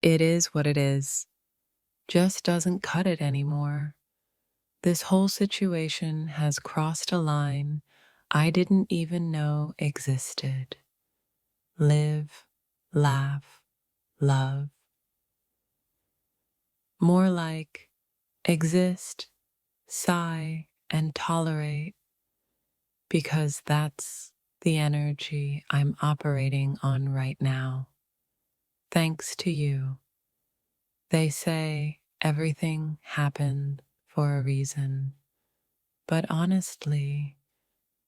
It is what it is. Just doesn't cut it anymore. This whole situation has crossed a line I didn't even know existed. Live, laugh, love. More like exist, sigh, and tolerate, because that's the energy I'm operating on right now. Thanks to you. They say everything happened for a reason, but honestly,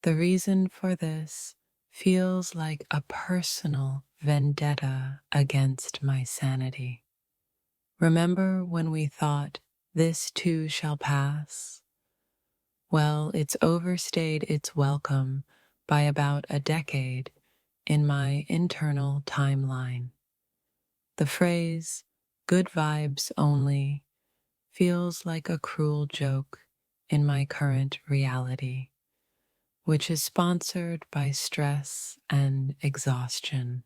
the reason for this feels like a personal vendetta against my sanity. Remember when we thought this too shall pass? Well, it's overstayed its welcome by about a decade in my internal timeline. The phrase, good vibes only, feels like a cruel joke in my current reality, which is sponsored by stress and exhaustion.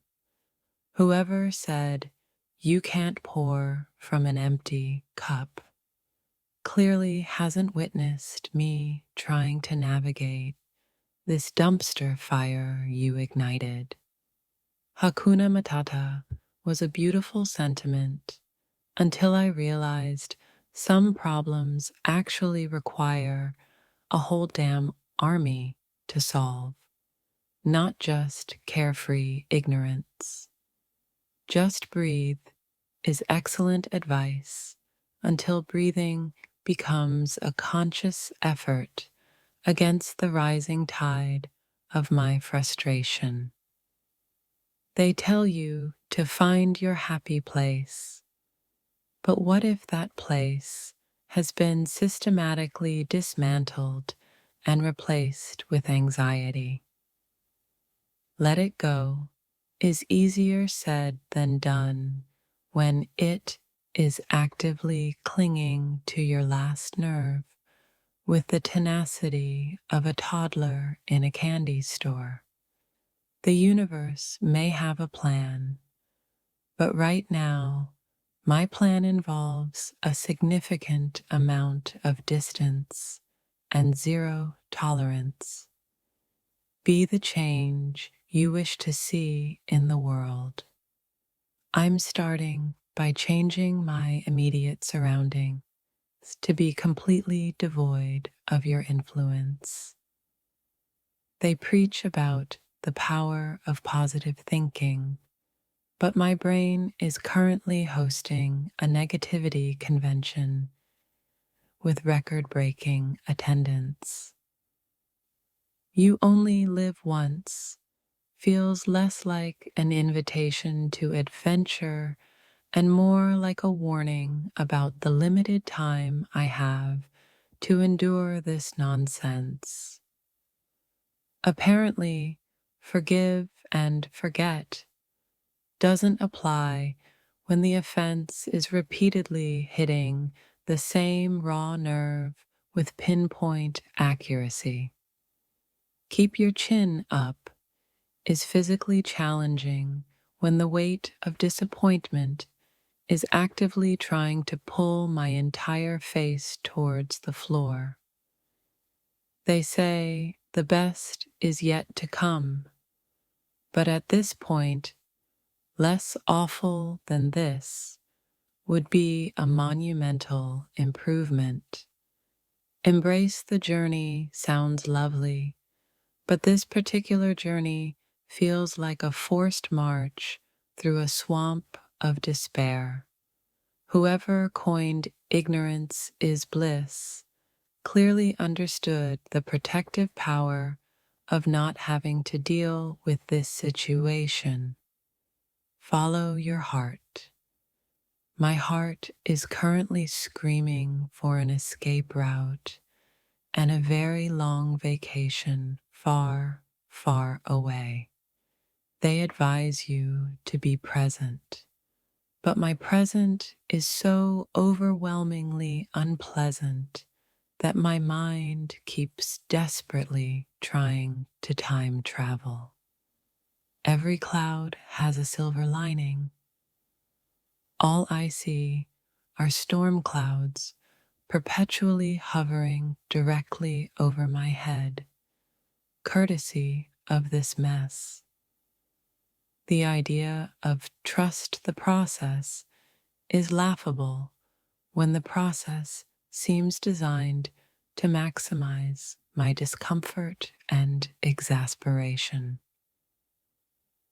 Whoever said, you can't pour from an empty cup, clearly hasn't witnessed me trying to navigate this dumpster fire you ignited. Hakuna Matata was a beautiful sentiment until I realized some problems actually require a whole damn army to solve, not just carefree ignorance. Just breathe is excellent advice until breathing becomes a conscious effort against the rising tide of my frustration. They tell you to find your happy place, but what if that place has been systematically dismantled and replaced with anxiety? Let it go is easier said than done when it is actively clinging to your last nerve with the tenacity of a toddler in a candy store. The universe may have a plan, but right now, my plan involves a significant amount of distance and zero tolerance. Be the change you wish to see in the world. I'm starting by changing my immediate surroundings to be completely devoid of your influence. They preach about the power of positive thinking, but my brain is currently hosting a negativity convention with record-breaking attendance. You only live once feels less like an invitation to adventure and more like a warning about the limited time I have to endure this nonsense. Apparently, forgive and forget doesn't apply when the offense is repeatedly hitting the same raw nerve with pinpoint accuracy. Keep your chin up is physically challenging when the weight of disappointment is actively trying to pull my entire face towards the floor. They say the best is yet to come, but at this point, less awful than this would be a monumental improvement. Embrace the journey sounds lovely, but this particular journey feels like a forced march through a swamp of despair. Whoever coined ignorance is bliss clearly understood the protective power of not having to deal with this situation. Follow your heart. My heart is currently screaming for an escape route and a very long vacation far, far away. They advise you to be present, but my present is so overwhelmingly unpleasant that my mind keeps desperately trying to time travel. Every cloud has a silver lining. All I see are storm clouds perpetually hovering directly over my head, courtesy of this mess. The idea of trust the process is laughable when the process seems designed to maximize my discomfort and exasperation.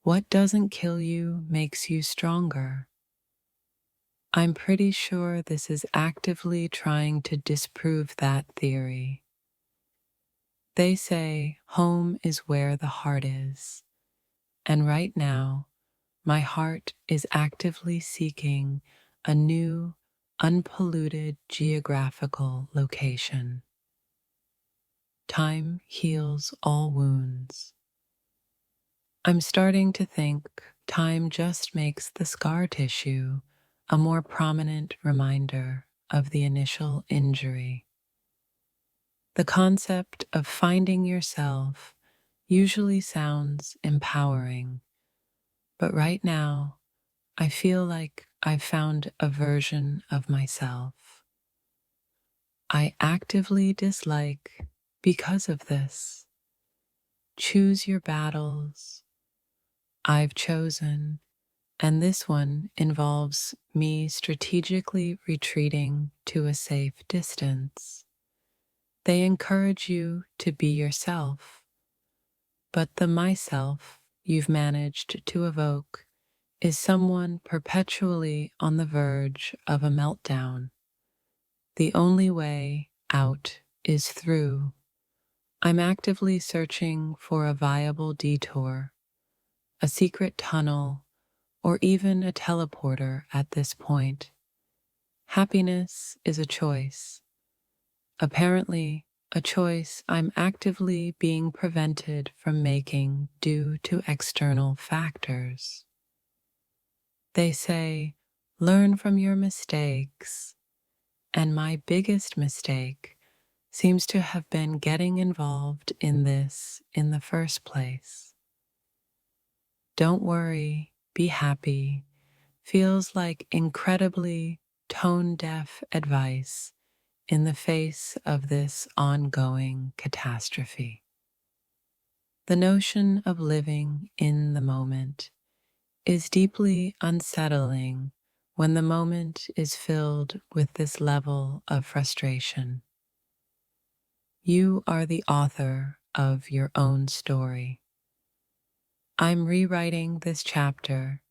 What doesn't kill you makes you stronger. I'm pretty sure this is actively trying to disprove that theory. They say home is where the heart is, and right now, my heart is actively seeking a new, unpolluted geographical location. Time heals all wounds. I'm starting to think time just makes the scar tissue a more prominent reminder of the initial injury. The concept of finding yourself usually sounds empowering, but right now I feel like I've found a version of myself I actively dislike because of this. Choose your battles. I've chosen, and this one involves me strategically retreating to a safe distance. They encourage you to be yourself, but the myself you've managed to evoke is someone perpetually on the verge of a meltdown. The only way out is through. I'm actively searching for a viable detour, a secret tunnel, or even a teleporter at this point. Happiness is a choice. Apparently, a choice I'm actively being prevented from making due to external factors. They say, learn from your mistakes, and my biggest mistake seems to have been getting involved in this in the first place. Don't worry, be happy feels like incredibly tone-deaf advice in the face of this ongoing catastrophe. The notion of living in the moment is deeply unsettling when the moment is filled with this level of frustration. You are the author of your own story. I'm rewriting this chapter,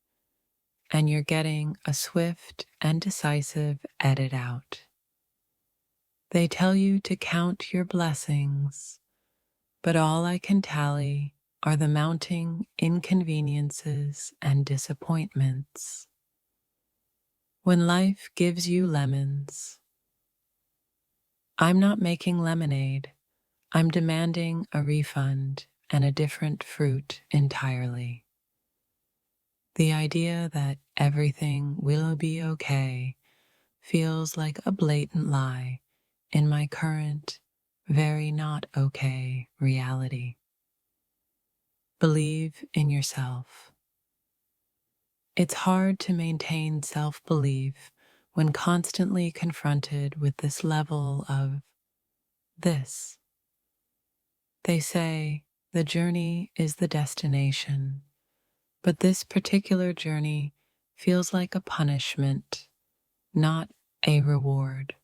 and you're getting a swift and decisive edit out. They tell you to count your blessings, but all I can tally are the mounting inconveniences and disappointments. When life gives you lemons, I'm not making lemonade. I'm demanding a refund and a different fruit entirely. The idea that everything will be okay feels like a blatant lie in my current, very not okay reality. Believe in yourself. It's hard to maintain self-belief when constantly confronted with this level of this. They say the journey is the destination, but this particular journey feels like a punishment, not a reward.